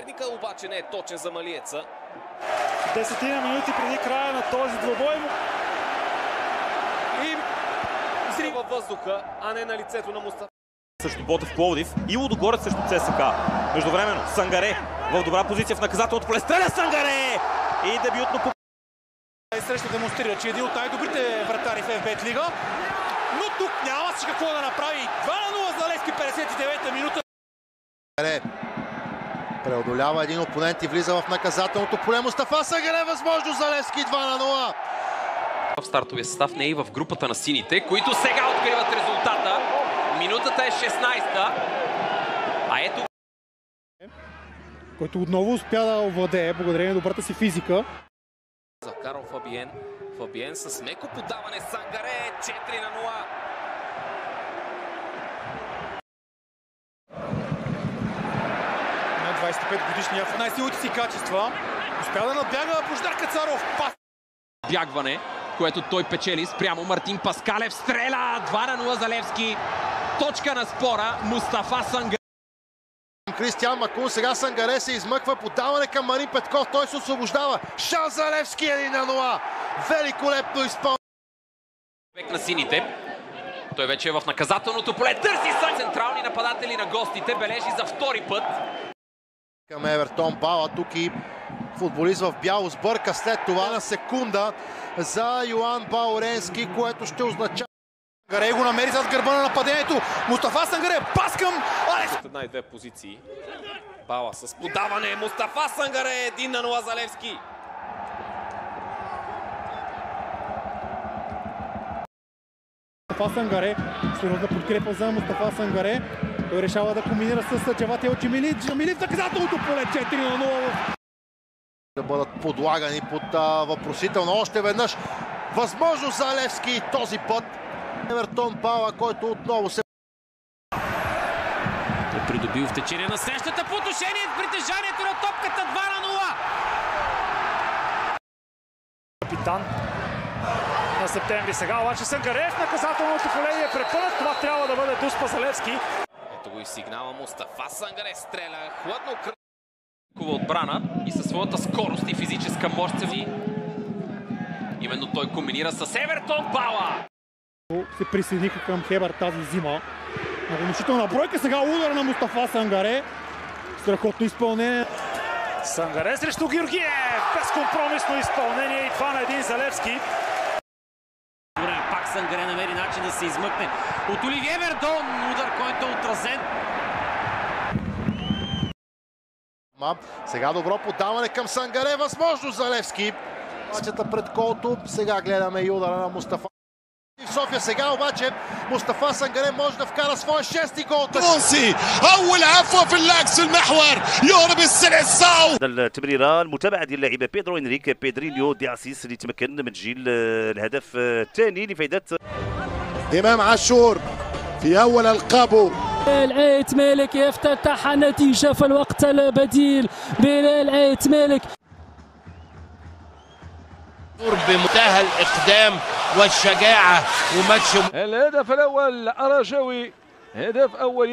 Ерника обаче не е точен за малиеца. 10 минути преди края на този двубой И взрив във въздуха, а не на лицето на Мустафа. Срещу Ботев Пловдив и Лудогорец срещу ЦСКА. Междувременно Сангаре в добра позиция в наказателното поле. Стреля Сангаре! И дебютно по... Среща демонстрира, че е един от най-добрите вратари в ФБ лига. Но тук нямаше какво да направи. 2-0 за Левски, 59-та минута. Преодолява един опонент и влиза в наказателното поле. Мустафа Сангаре, възможно за Левски, 2-0. В стартовия състав не е и в групата на сините, които сега откриват резултата. Минутата е 16-та. А ето... Който отново успя да овладее, благодарение на добрата си физика. За Карл Фабиен. Фабиен с меко подаване. Сангаре 4-0. На 25 годишния в най-силните си качества. Успя да надбяга Бождар Кацаров. Пас! Бягване, което той печели спрямо Мартин Паскалев. Стреля 2-0 за Левски. Точка на спора. Мустафа Сангаре. Кристиан Макун, сега Сангаре се измъква, подаване към Марин Петков, той се освобождава. Шанс за Левски, 1-0. Великолепно изпълнение. Бек на сините. Той вече е в наказателното поле. Търси са централни нападатели на гостите. Бележи за втори път. Към Евертон Бала, тук и футболист в бяло сбърка след това на секунда за Йоан Бауренски, което ще означава. Сангаре го намери зад гърба на нападението. Мустафа Сангаре, пас към Алекс. Една и две позиции. Бала с подаване. Мустафа Сангаре 1-0 за Левски. Мустафа Сангаре, сериозна подкрепа за Мустафа Сангаре. Той решава да комбинира с Джавател Джамили в наказателното поле. 4-0. Да бъдат подлагани под въпросително още веднъж. Възможност за Левски този път. Евертон Бала, който отново се Придобил в течение на срещата по отношение с притежанието на топката 2-0. Капитан на септември. Сега обаче Сангаре в наказателното поле е препънат. Това трябва да бъде дуспа за Левски. Ето го и сигнала. Мустафа Сангаре стреля хладно кръгова отбрана и със своята скорост и физическа мощ именно той комбинира с Евертон Бала. Се присъединиха към Хебър тази зима. Много внушителна бройка. Сега удар на Мустафа Сангаре. Страхотно изпълнение. Сангаре срещу Георгиев. Безкомпромисно изпълнение и 2-1 за Левски. Пак Сангаре намери начин да се измъкне от Оливие Вердон. Удар, който е отразен. Сега добро подаване към Сангаре. Възможност за Левски. Мачата пред колото. Сега гледаме и удара на Мустафа. В София сега обаче Мустафа Сангаре може да вкара своя шести гол. تونسي اول عفوه في اللاكس المحور يهرب السلساو. التمريره المتابعه ديال اللاعب بيدرو انريك بيدرينيو دي اسيس اللي تمكن من تسجيل الهدف الثاني لفائده امام عاشور في اول القابه. العيت مالك يفتتح النتيجه في الوقت البديل. بلال عيت مالك بمنتهى الإقدام والشجاعة وماتش. الهدف الأول الرجاوي هدف أول